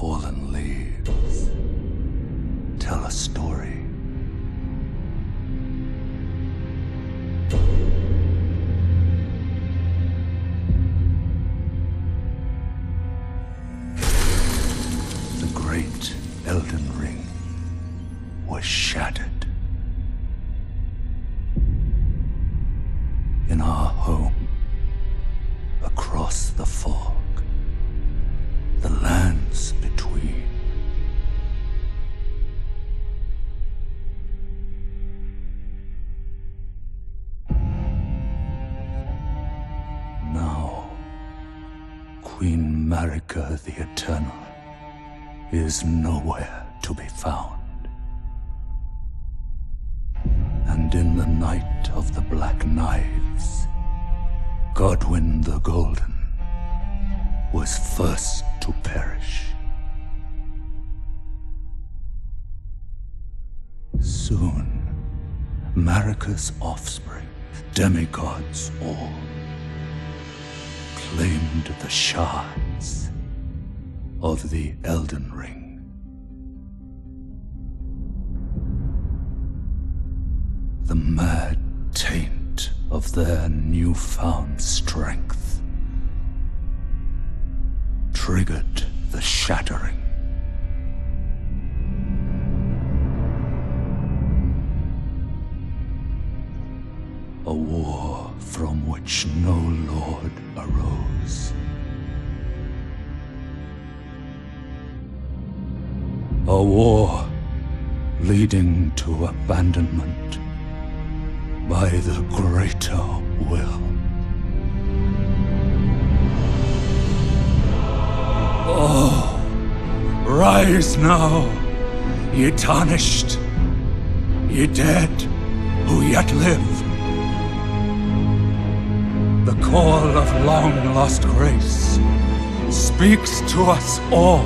fallen leaves tell a story. The great Elden Ring was shattered. In our home, across the fog, the lands between. Now, Queen Marika the Eternal is nowhere to be found. And in the night of the Black Knives, Godwyn the Golden was first to perish. Soon, Marika's offspring, demigods all, claimed the shards of the Elden Ring. The mad taint of their newfound strength triggered the shattering. A war from which no lord arose. A war leading to abandonment by the greater will. Oh, rise now, ye tarnished, ye dead who yet live. The call of long-lost grace speaks to us all.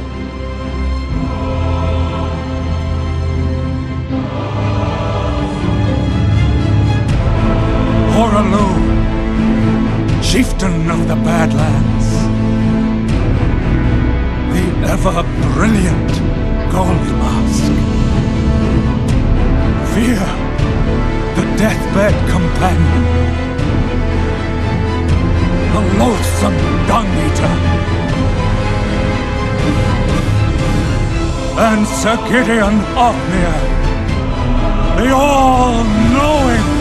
Horalu, chieftain of the Badlands, the ever-brilliant Gold Mask, Fear, the deathbed companion, the loathsome dung-eater, and Sir Gideon Ofnir, the all-knowing.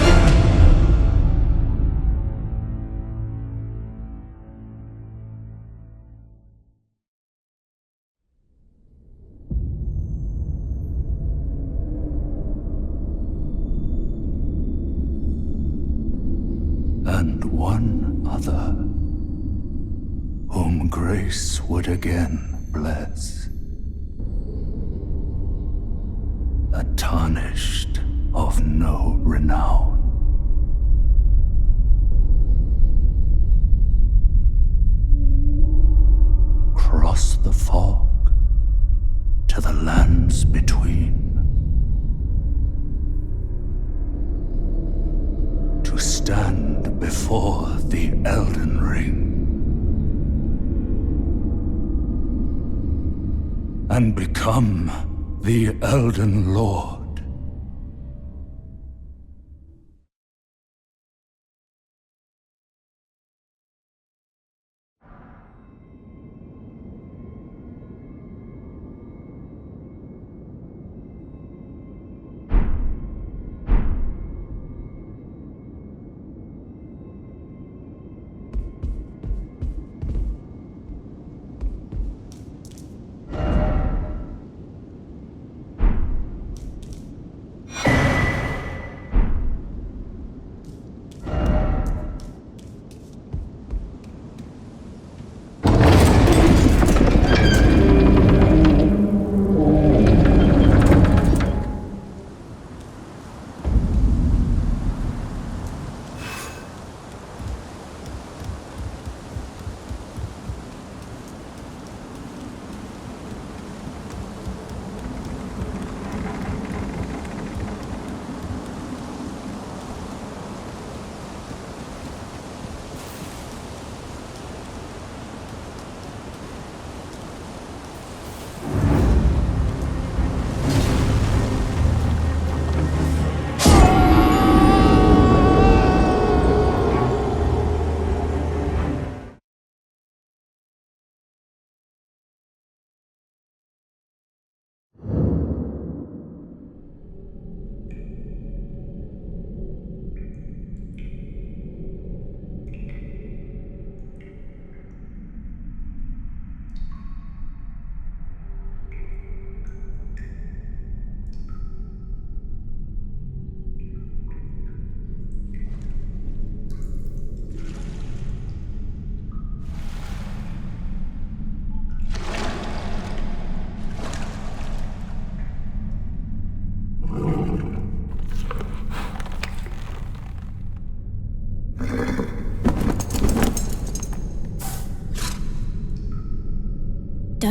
And one other, whom grace would again bless, a tarnished of no renown. Cross the fog to the lands between, to stand before the Elden Ring and become the Elden Lord.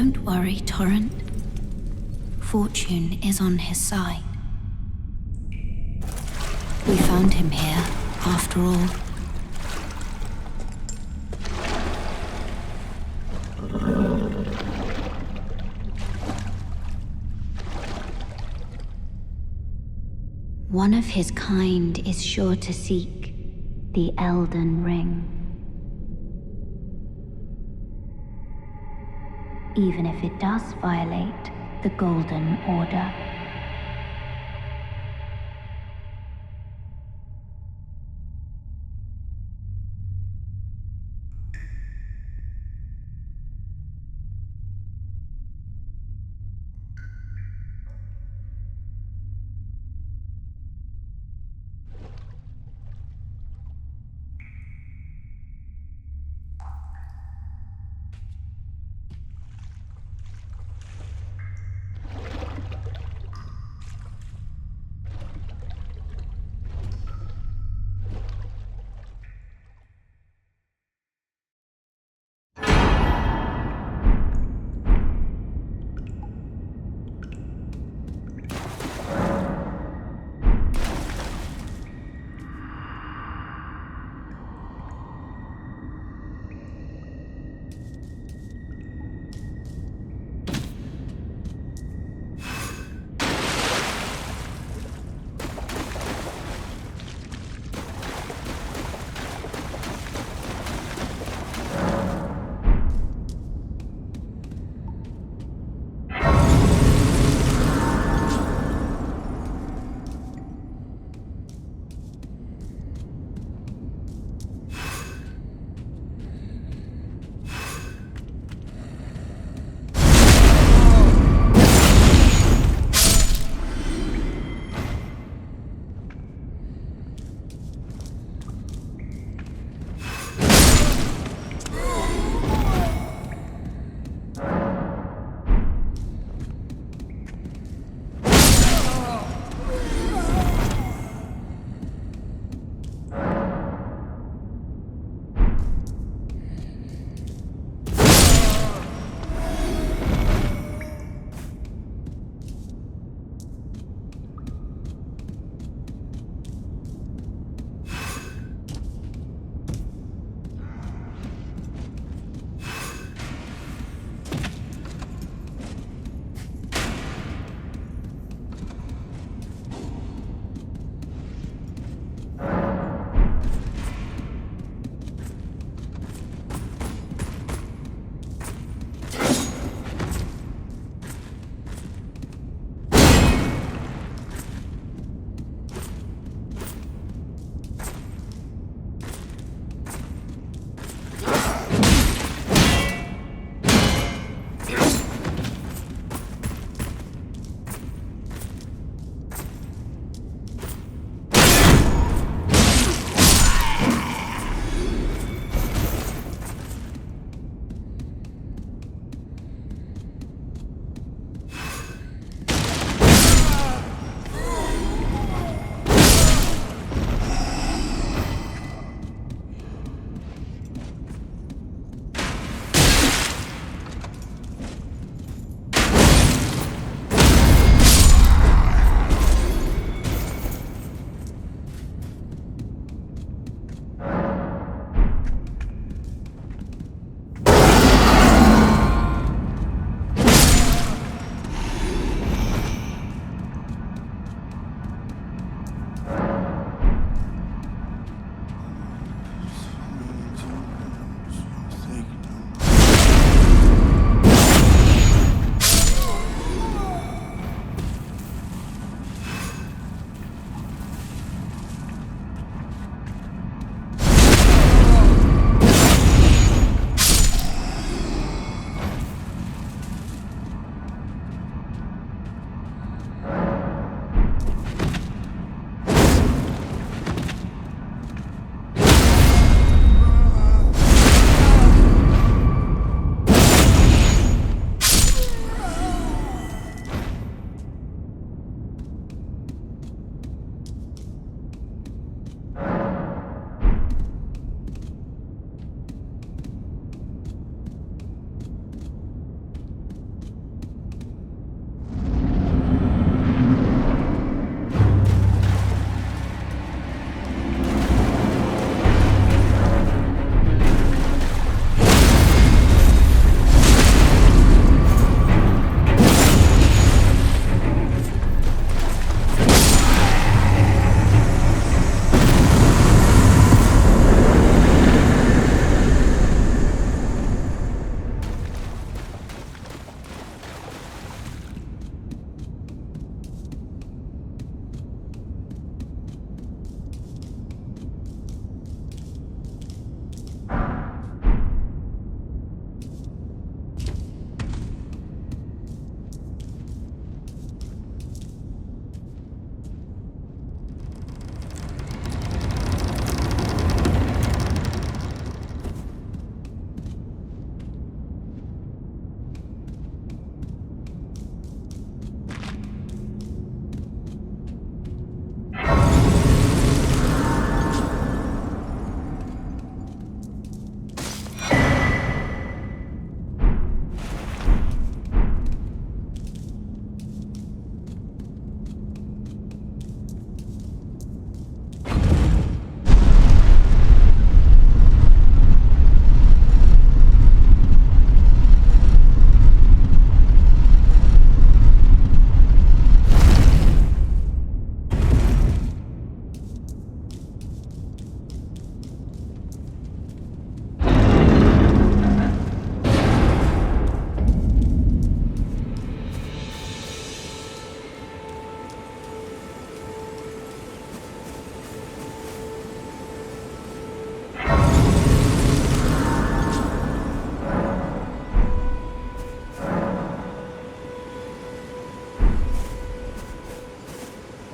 Don't worry, Torrent. Fortune is on his side. We found him here, after all. One of his kind is sure to seek the Elden Ring. Even if it does violate the Golden Order.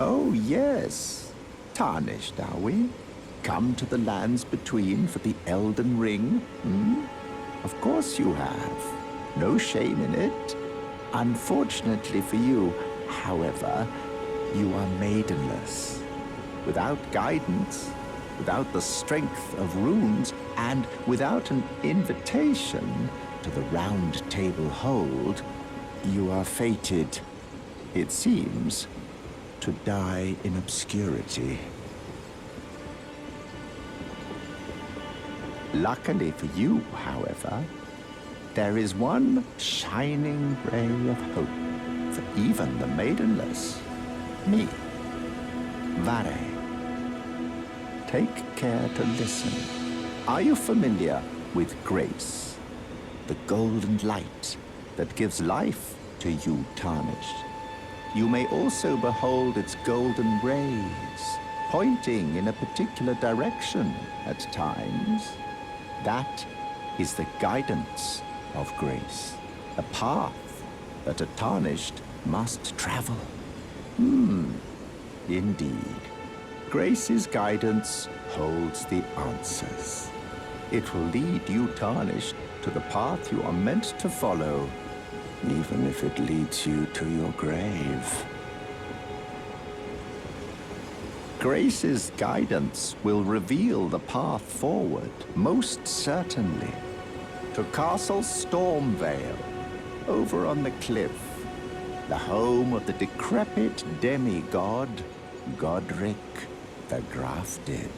Oh, yes. Tarnished, are we? Come to the lands between for the Elden Ring? Hmm? Of course you have. No shame in it. Unfortunately for you, however, you are maidenless. Without guidance, without the strength of runes, and without an invitation to the Round Table Hold, you are fated, it seems, to die in obscurity. Luckily for you, however, there is one shining ray of hope for even the maidenless. Me, Vare. Take care to listen. Are you familiar with grace? The golden light that gives life to you tarnished. You may also behold its golden rays, pointing in a particular direction at times. That is the guidance of grace, a path that a tarnished must travel. Indeed. Grace's guidance holds the answers. It will lead you tarnished to the path you are meant to follow, even if it leads you to your grave. Grace's guidance will reveal the path forward, most certainly, to Castle Stormvale, over on the cliff, the home of the decrepit demigod, Godric the Grafted.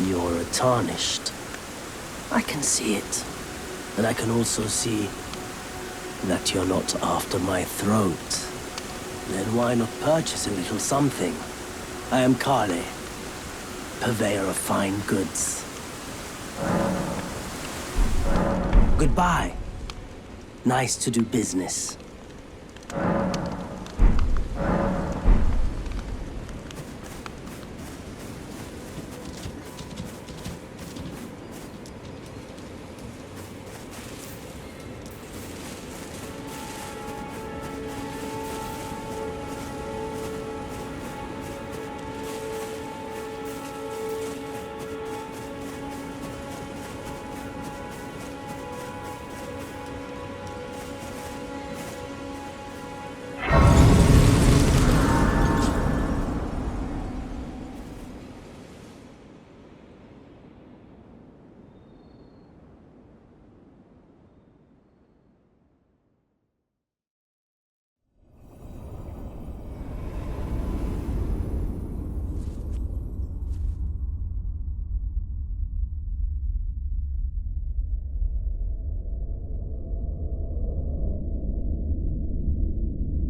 You're tarnished. I can see it. And I can also see that you're not after my throat. Then why not purchase a little something? I am Kale, purveyor of fine goods. Goodbye. Nice to do business.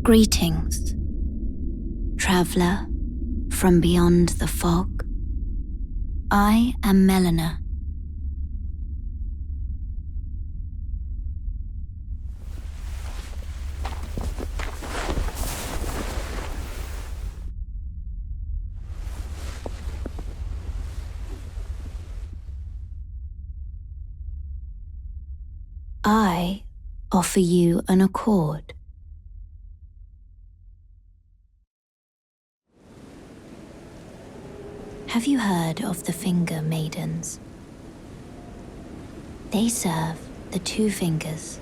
Greetings, traveler from beyond the fog. I am Melina. I offer you an accord. Have you heard of the Finger Maidens? They serve the two fingers,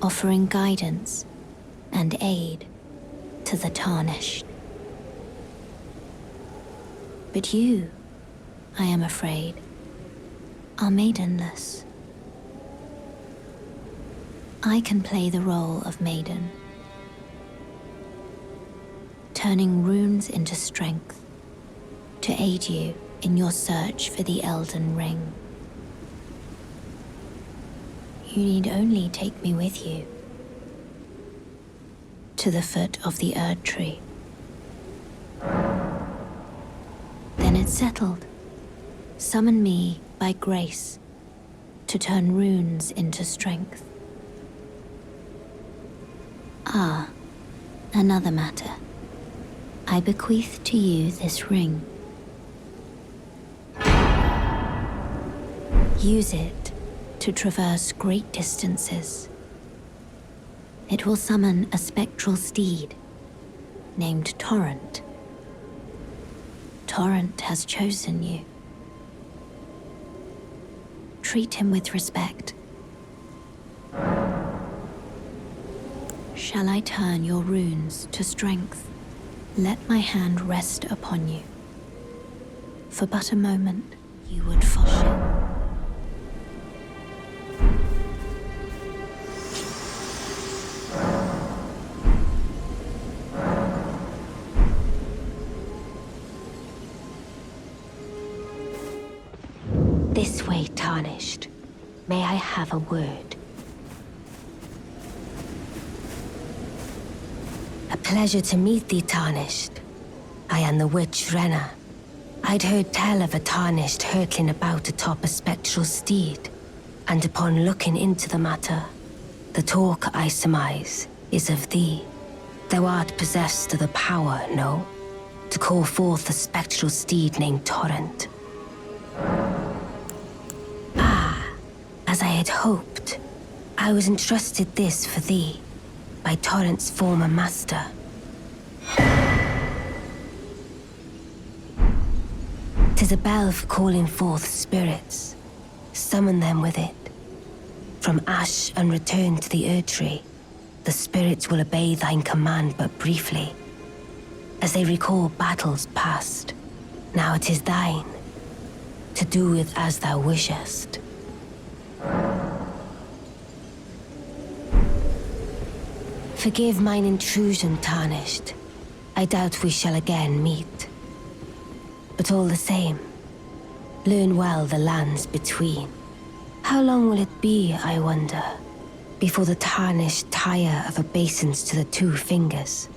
offering guidance and aid to the tarnished. But you, I am afraid, are maidenless. I can play the role of maiden, turning runes into strength to aid you in your search for the Elden Ring. You need only take me with you to the foot of the Erd Tree. Then it's settled. Summon me by grace to turn runes into strength. Ah, another matter. I bequeath to you this ring. Use it to traverse great distances. It will summon a spectral steed named Torrent. Torrent has chosen you. Treat him with respect. Shall I turn your runes to strength? Let my hand rest upon you. For but a moment, you would follow. This way, Tarnished. May I have a word? A pleasure to meet thee, Tarnished. I am the witch Renna. I'd heard tell of a Tarnished hurtling about atop a spectral steed, and upon looking into the matter, the talk, I surmise, is of thee. Thou art possessed of the power, no? To call forth a spectral steed named Torrent. As I had hoped, I was entrusted this for thee by Torrent's former master. 'Tis a bell for calling forth spirits. Summon them with it. From ash and return to the Erd Tree, the spirits will obey thine command but briefly, as they recall battles past. Now it is thine, to do with as thou wishest. Forgive mine intrusion, Tarnished. I doubt we shall again meet. But all the same, learn well the lands between. How long will it be, I wonder, before the Tarnished tire of obeisance to the two fingers?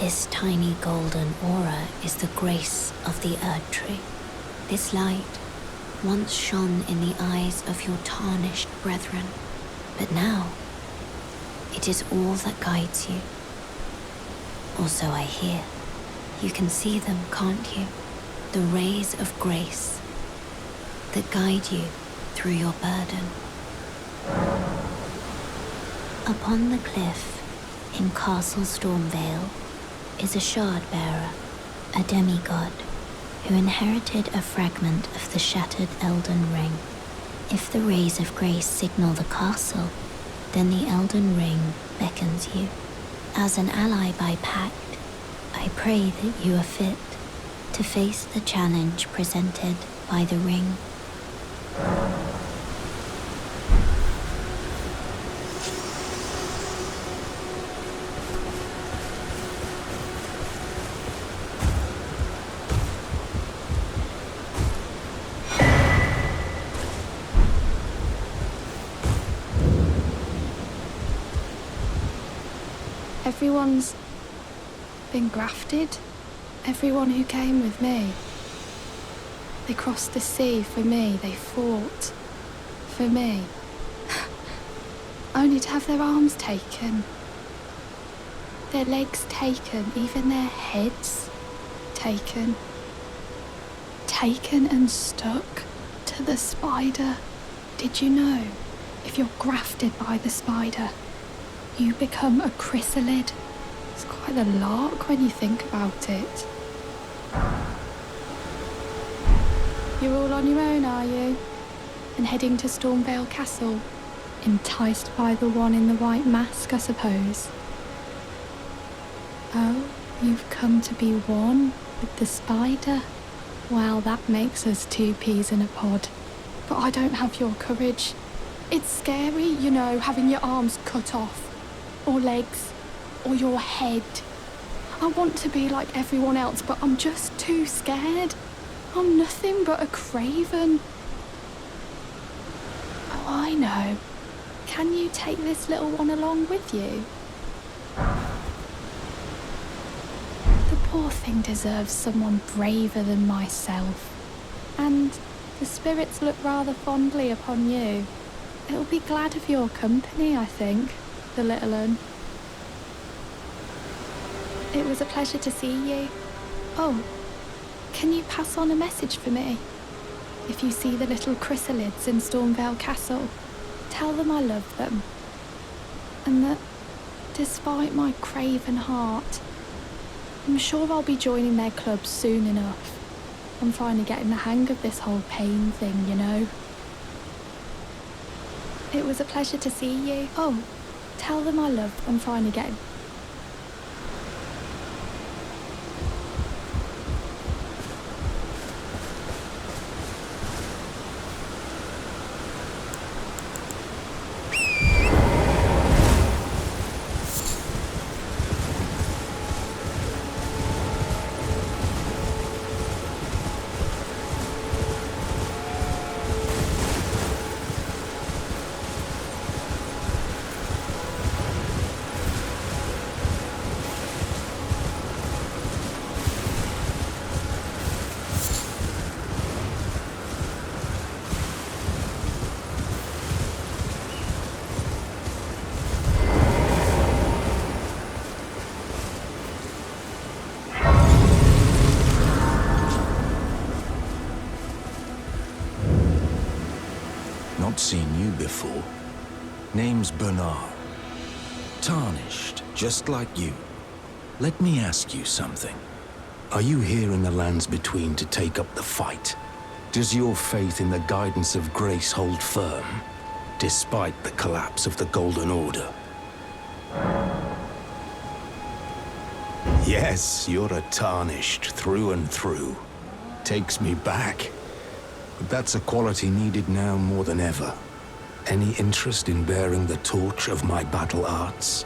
This tiny golden aura is the grace of the Erd Tree. This light once shone in the eyes of your tarnished brethren, but now it is all that guides you. Or so I hear. You can see them, can't you? The rays of grace that guide you through your burden. Upon the cliff in Castle Stormvale is a shard-bearer, a demigod, who inherited a fragment of the shattered Elden Ring. If the rays of grace signal the castle, then the Elden Ring beckons you. As an ally by pact, I pray that you are fit to face the challenge presented by the ring. Everyone's been grafted. Everyone who came with me. They crossed the sea for me. They fought for me. Only to have their arms taken. Their legs taken. Even their heads taken. Taken and stuck to the spider. Did you know? If you're grafted by the spider, you become a chrysalid. It's quite a lark when you think about it. You're all on your own, are you? And heading to Stormvale Castle? Enticed by the one in the white mask, I suppose. Oh, you've come to be one with the spider? Well, that makes us two peas in a pod. But I don't have your courage. It's scary, you know, having your arms cut off. Or legs, or your head. I want to be like everyone else, but I'm just too scared. I'm nothing but a craven. Oh, I know. Can you take this little one along with you? The poor thing deserves someone braver than myself. And the spirits look rather fondly upon you. It'll be glad of your company, I think. The little un. It was a pleasure to see you. Oh, can you pass on a message for me? If you see the little chrysalids in Stormvale Castle, tell them I love them. And that, despite my craven heart, I'm sure I'll be joining their club soon enough. I'm finally getting the hang of this whole pain thing, you know. It was a pleasure to see you. Oh, tell them I love them. I'm finally getting... Not seen you before. Name's Bernard. Tarnished, just like you. Let me ask you something. Are you here in the lands between to take up the fight? Does your faith in the guidance of grace hold firm, despite the collapse of the Golden Order? Yes, you're a Tarnished through and through. Takes me back. But that's a quality needed now more than ever. Any interest in bearing the torch of my battle arts?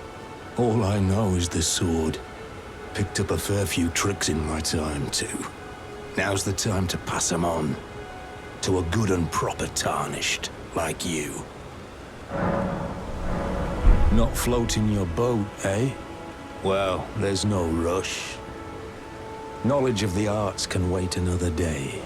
All I know is the sword. Picked up a fair few tricks in my time, too. Now's the time to pass them on. To a good and proper Tarnished, like you. Not floating your boat, eh? Well, there's no rush. Knowledge of the arts can wait another day.